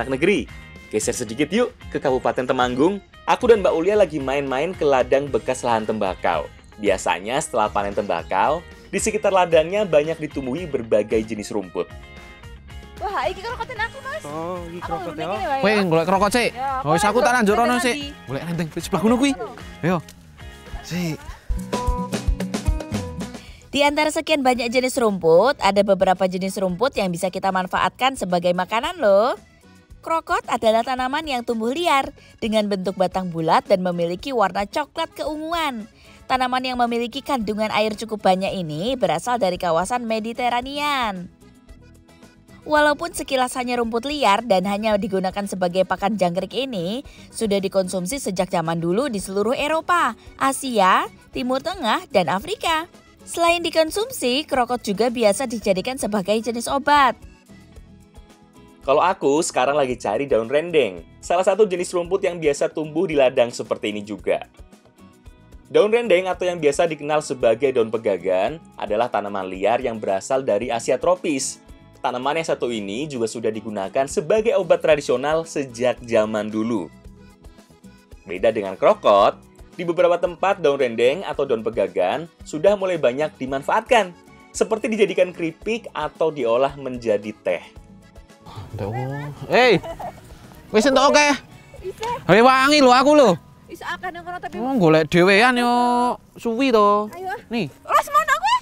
anak negeri. Geser sedikit yuk ke Kabupaten Temanggung. Aku dan Mbak Ulia lagi main-main ke ladang bekas lahan tembakau. Biasanya setelah panen tembakau, di sekitar ladangnya banyak ditumbuhi berbagai jenis rumput. Wah, iki krokotin aku, Mas. Oh, iki Aku krokot ngene ya. wae, Kowe ya. golek krokot sik. Ya, Oh, wis aku tak lanjut rono nanti. sik. Golek nenteng di sebelah kono kuwi. Ayo. Sik. Di antara sekian banyak jenis rumput, ada beberapa jenis rumput yang bisa kita manfaatkan sebagai makanan loh. Krokot adalah tanaman yang tumbuh liar dengan bentuk batang bulat dan memiliki warna coklat keunguan. Tanaman yang memiliki kandungan air cukup banyak ini berasal dari kawasan Mediterranean. Walaupun sekilas hanya rumput liar dan hanya digunakan sebagai pakan jangkrik ini, sudah dikonsumsi sejak zaman dulu di seluruh Eropa, Asia, Timur Tengah, dan Afrika. Selain dikonsumsi, krokot juga biasa dijadikan sebagai jenis obat. Kalau aku sekarang lagi cari daun rendeng, salah satu jenis rumput yang biasa tumbuh di ladang seperti ini juga. Daun rendeng atau yang biasa dikenal sebagai daun pegagan adalah tanaman liar yang berasal dari Asia tropis. Tanaman yang satu ini juga sudah digunakan sebagai obat tradisional sejak zaman dulu. Beda dengan krokot, di beberapa tempat daun rendeng atau daun pegagan sudah mulai banyak dimanfaatkan, seperti dijadikan keripik atau diolah menjadi teh. Wis entuk oke. Bisa. Hei wangi lho aku lho. Bisa akan yang kono tapi. Golek dhewean yo suwi to. Ayo. Nih. Ras mana aku?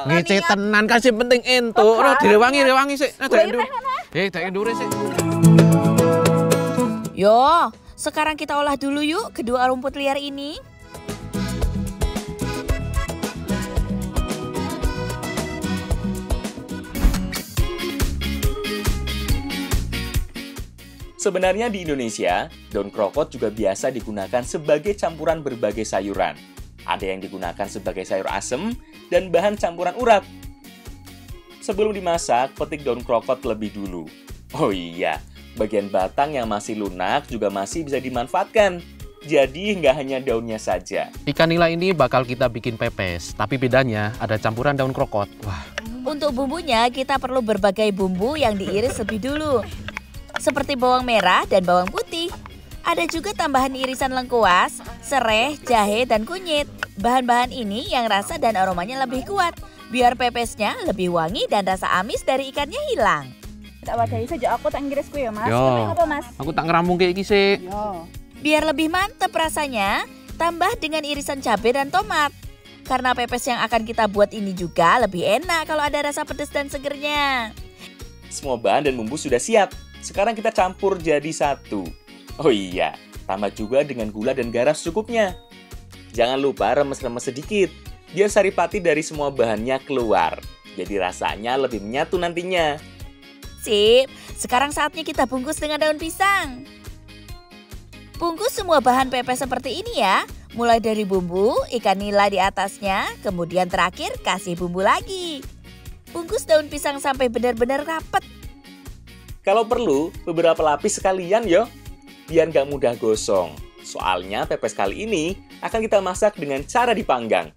Ngece tenan kan sing penting entuk. Ora direwangi sik. Nah, Boleh ndur. teh kono. Tak ndure sik. Yo, sekarang kita olah dulu yuk kedua rumput liar ini. Sebenarnya di Indonesia, daun krokot juga biasa digunakan sebagai campuran berbagai sayuran. Ada yang digunakan sebagai sayur asem dan bahan campuran urap. Sebelum dimasak, petik daun krokot lebih dulu. Oh iya, bagian batang yang masih lunak juga masih bisa dimanfaatkan. Jadi nggak hanya daunnya saja. Ikan nila ini bakal kita bikin pepes, tapi bedanya ada campuran daun krokot. Wah, Untuk bumbunya kita perlu berbagai bumbu yang diiris lebih dulu. Seperti bawang merah dan bawang putih. Ada juga tambahan irisan lengkuas, sereh, jahe, dan kunyit. Bahan-bahan ini yang rasa dan aromanya lebih kuat, biar pepesnya lebih wangi dan rasa amis dari ikannya hilang. Tak wadahi saja aku tak ngirisku ya, Mas. Yo. Sampai apa, Mas? aku tak ngerampung kayak iki sik. Yo. Biar lebih mantep rasanya, tambah dengan irisan cabai dan tomat. Karena pepes yang akan kita buat ini juga lebih enak kalau ada rasa pedas dan segernya. Semua bahan dan bumbu sudah siap. Sekarang kita campur jadi satu. Oh iya, tambah juga dengan gula dan garam secukupnya. Jangan lupa remes-remes sedikit, biar saripati dari semua bahannya keluar. Jadi rasanya lebih menyatu nantinya. Sip, sekarang saatnya kita bungkus dengan daun pisang. Bungkus semua bahan pepes seperti ini ya. Mulai dari bumbu, ikan nila di atasnya, kemudian terakhir kasih bumbu lagi. Bungkus daun pisang sampai benar-benar rapat. Kalau perlu, beberapa lapis sekalian yo, biar nggak mudah gosong. Soalnya pepes kali ini akan kita masak dengan cara dipanggang.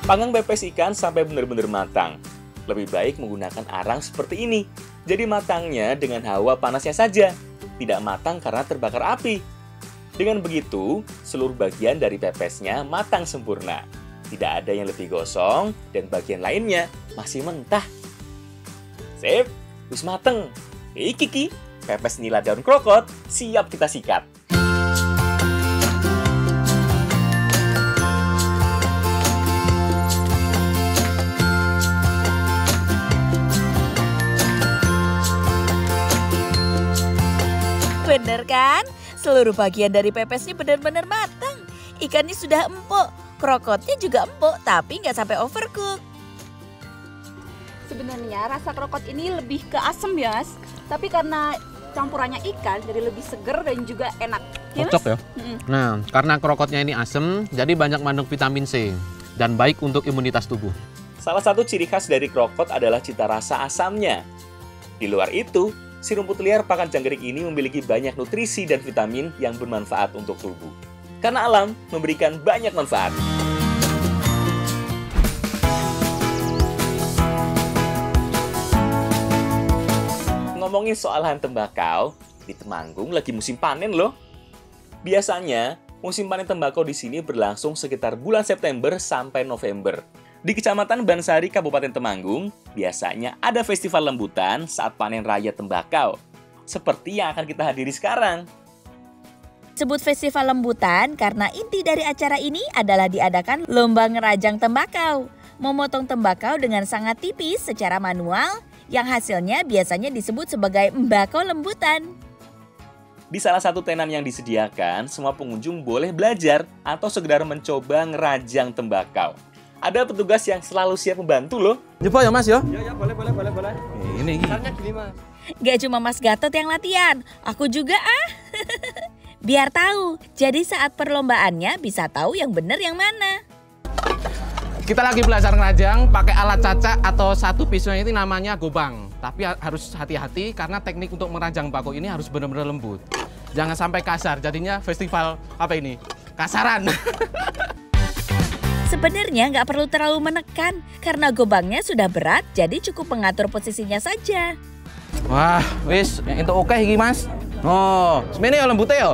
Panggang pepes ikan sampai benar-benar matang. Lebih baik menggunakan arang seperti ini. Jadi matangnya dengan hawa panasnya saja, tidak matang karena terbakar api. Dengan begitu, seluruh bagian dari pepesnya matang sempurna. Tidak ada yang lebih gosong dan bagian lainnya masih mentah. Sip, wis mateng. Iki, pepes nila daun krokot siap kita sikat. Bener kan? Seluruh bagian dari pepesnya benar-benar matang. Ikannya sudah empuk, krokotnya juga empuk, tapi nggak sampai overcook. Sebenarnya rasa krokot ini lebih ke asam ya, Mas. Tapi karena campurannya ikan jadi lebih seger dan juga enak. Ya, Mas? Cocok ya. Nah, karena krokotnya ini asem, jadi banyak mengandung vitamin C dan baik untuk imunitas tubuh. Salah satu ciri khas dari krokot adalah cita rasa asamnya. Di luar itu, si rumput liar pakan jangkrik ini memiliki banyak nutrisi dan vitamin yang bermanfaat untuk tubuh. Karena alam memberikan banyak manfaat. Ngomongin soal lahan tembakau, di Temanggung lagi musim panen loh. Biasanya, musim panen tembakau di sini berlangsung sekitar bulan September sampai November. Di Kecamatan Bansari, Kabupaten Temanggung, biasanya ada festival lembutan saat panen raya tembakau. Seperti yang akan kita hadiri sekarang. Sebut festival lembutan karena inti dari acara ini adalah diadakan lomba ngerajang tembakau. Memotong tembakau dengan sangat tipis secara manual, yang hasilnya biasanya disebut sebagai embakau lembutan. Di salah satu tenan yang disediakan, semua pengunjung boleh belajar atau sekedar mencoba ngerajang tembakau. Ada petugas yang selalu siap membantu loh. Coba ya Mas ya? Ya, boleh. Ini. Caranya gini, Mas. Gak cuma Mas Gatot yang latihan, aku juga Biar tahu, jadi saat perlombaannya bisa tahu yang benar yang mana. Kita lagi belajar ngerajang pakai alat cacak atau satu pisaunya ini namanya gobang. Tapi harus hati-hati karena teknik untuk merajang bako ini harus benar-benar lembut. Jangan sampai kasar, jadinya festival apa ini? Kasaran. Sebenarnya nggak perlu terlalu menekan, karena gobangnya sudah berat, jadi cukup mengatur posisinya saja. Wah, wis, itu oke iki Mas. Oh, semene ya lembute ya?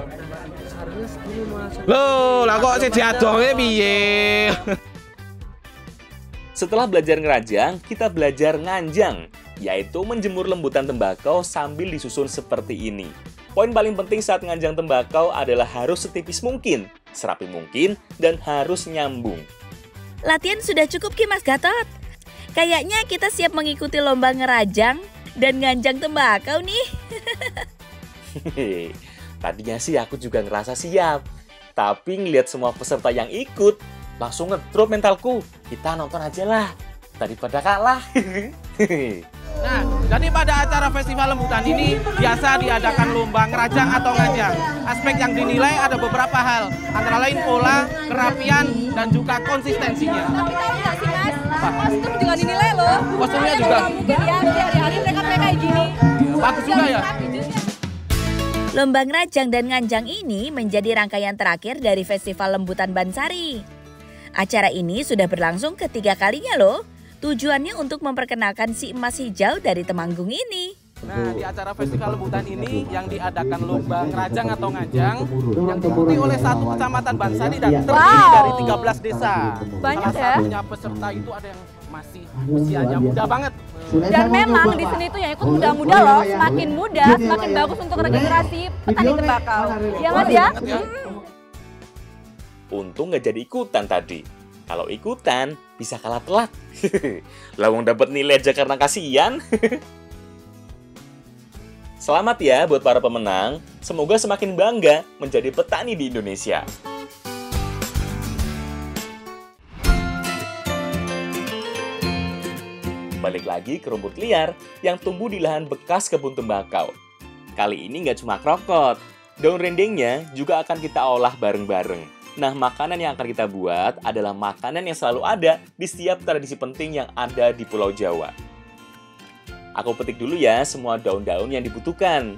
Loh, lah kok siji adonge piye? Setelah belajar ngerajang, kita belajar nganjang, yaitu menjemur lembutan tembakau sambil disusun seperti ini. Poin paling penting saat nganjang tembakau adalah harus setipis mungkin, serapi mungkin, dan harus nyambung. Latihan sudah cukup Ki Mas Gatot. Kayaknya kita siap mengikuti lomba ngerajang dan nganjang tembakau nih. Tadinya sih aku juga ngerasa siap, tapi ngeliat semua peserta yang ikut, langsung ngedrop mentalku. Kita nonton aja lah, daripada kalah. Nah, jadi pada acara festival lembutan ini biasa diadakan lomba ngerajang atau nganjang. Aspek yang dinilai ada beberapa hal, antara lain pola, kerapian, dan juga konsistensinya. Tapi tahu nggak sih Mas, kostum juga dinilai loh. Kostumnya juga? Nggak mungkin ya, hari-hari mereka kayak gini. Bagus juga ya? Rapi juga. Lomba ngerajang dan nganjang ini menjadi rangkaian terakhir dari Festival Lembutan Bansari. Acara ini sudah berlangsung ketiga kalinya loh. Tujuannya untuk memperkenalkan si emas hijau dari Temanggung ini. Nah, di acara festival lembutan ini yang diadakan lomba ngerajang atau nganjang yang diikuti oleh satu kecamatan Bansari dan terdiri dari 13 desa. Banyak Salah ya? satunya peserta itu ada yang masih usianya muda banget. Dan memang di sini tuh yang ikut muda-muda loh, semakin muda, semakin bagus untuk regenerasi petani tembakau. Ya Mas ya? Untung nggak jadi ikutan tadi. Kalau ikutan, bisa kalah telat. Lawang dapat nilai aja karena kasihan. Selamat ya buat para pemenang. Semoga semakin bangga menjadi petani di Indonesia. Balik lagi ke rumput liar yang tumbuh di lahan bekas kebun tembakau. Kali ini nggak cuma krokot, daun rendengnya juga akan kita olah bareng-bareng. Nah, makanan yang akan kita buat adalah makanan yang selalu ada di setiap tradisi penting yang ada di Pulau Jawa. Aku petik dulu ya semua daun-daun yang dibutuhkan.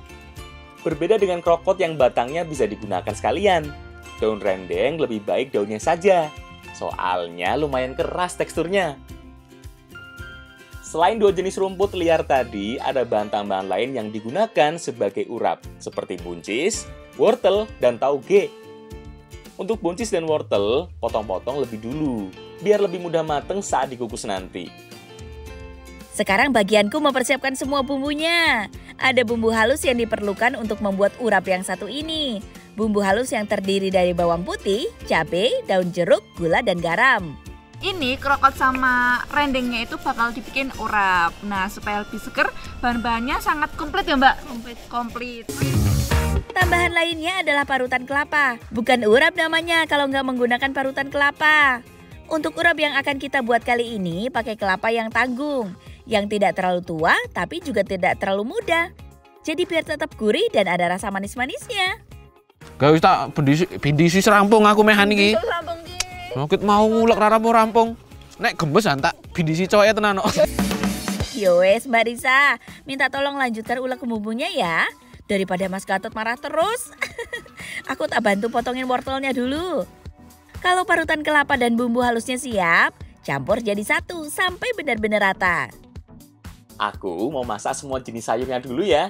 Berbeda dengan krokot yang batangnya bisa digunakan sekalian. Daun rendeng lebih baik daunnya saja, soalnya lumayan keras teksturnya. Selain dua jenis rumput liar tadi, ada bahan tambahan lain yang digunakan sebagai urap, seperti buncis, wortel, dan tauge. Untuk buncis dan wortel, potong-potong lebih dulu, biar lebih mudah mateng saat dikukus nanti. Sekarang bagianku mempersiapkan semua bumbunya. Ada bumbu halus yang diperlukan untuk membuat urap yang satu ini. Bumbu halus yang terdiri dari bawang putih, cabai, daun jeruk, gula, dan garam. Ini krokot sama rendengnya itu bakal dibikin urap. Nah, supaya lebih seger, bahan-bahannya sangat komplit ya Mbak? Komplit. Tambahan lainnya adalah parutan kelapa. Bukan urap namanya kalau nggak menggunakan parutan kelapa. Untuk urap yang akan kita buat kali ini pakai kelapa yang tanggung, yang tidak terlalu tua tapi juga tidak terlalu muda. Jadi biar tetap gurih dan ada rasa manis-manisnya. Gak usah bindisi serampung aku mehan iki. Mungkin mau ulek rampung. Nek gemes tak bindisi coe tenan kok. Yowes Mbak Risa, minta tolong lanjutkan ulek bumbunya ya. Daripada Mas Gatot marah terus. Aku tak bantu potongin wortelnya dulu. Kalau parutan kelapa dan bumbu halusnya siap, campur jadi satu sampai benar-benar rata. Aku mau masak semua jenis sayurnya dulu ya.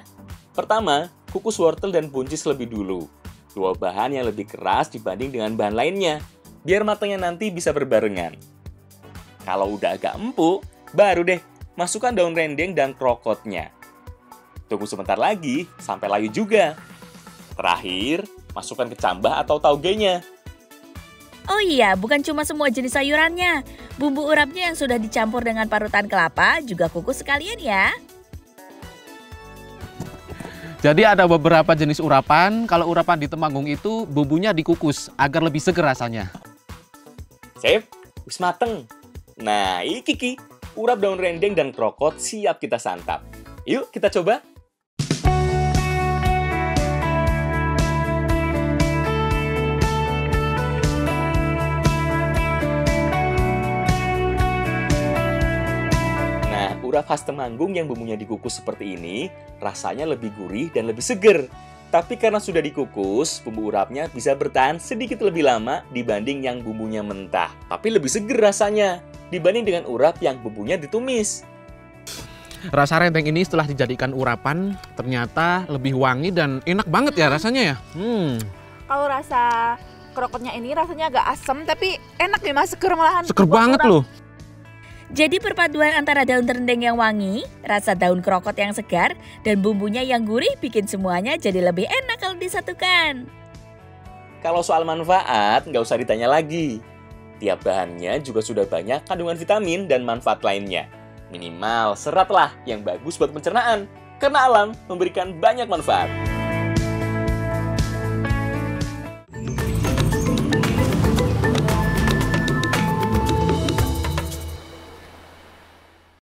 Pertama, kukus wortel dan buncis lebih dulu. Dua bahan yang lebih keras dibanding dengan bahan lainnya, biar matangnya nanti bisa berbarengan. Kalau udah agak empuk, baru deh masukkan daun rendeng dan krokotnya. Tunggu sebentar lagi sampai layu juga. Terakhir, masukkan kecambah atau taugenya. Oh iya, bukan cuma semua jenis sayurannya. Bumbu urapnya yang sudah dicampur dengan parutan kelapa juga kukus sekalian ya. Jadi ada beberapa jenis urapan. Kalau urapan di Temanggung itu bumbunya dikukus agar lebih seger rasanya. Sip, wis mateng. Nah, iki urap daun rendeng dan krokot siap kita santap. Yuk kita coba. Urap khas Temanggung yang bumbunya dikukus seperti ini, rasanya lebih gurih dan lebih seger. Tapi karena sudah dikukus, bumbu urapnya bisa bertahan sedikit lebih lama dibanding yang bumbunya mentah. Tapi lebih seger rasanya dibanding dengan urap yang bumbunya ditumis. Rasa rendeng ini setelah dijadikan urapan, ternyata lebih wangi dan enak banget ya rasanya ya. Kalau rasa krokotnya ini rasanya agak asam, tapi enak nih Mas, seger malahan. Seger banget loh. Jadi perpaduan antara daun rendeng yang wangi, rasa daun krokot yang segar, dan bumbunya yang gurih bikin semuanya jadi lebih enak kalau disatukan. Kalau soal manfaat, nggak usah ditanya lagi. Tiap bahannya juga sudah banyak kandungan vitamin dan manfaat lainnya. Minimal serat lah yang bagus buat pencernaan, karena alam memberikan banyak manfaat.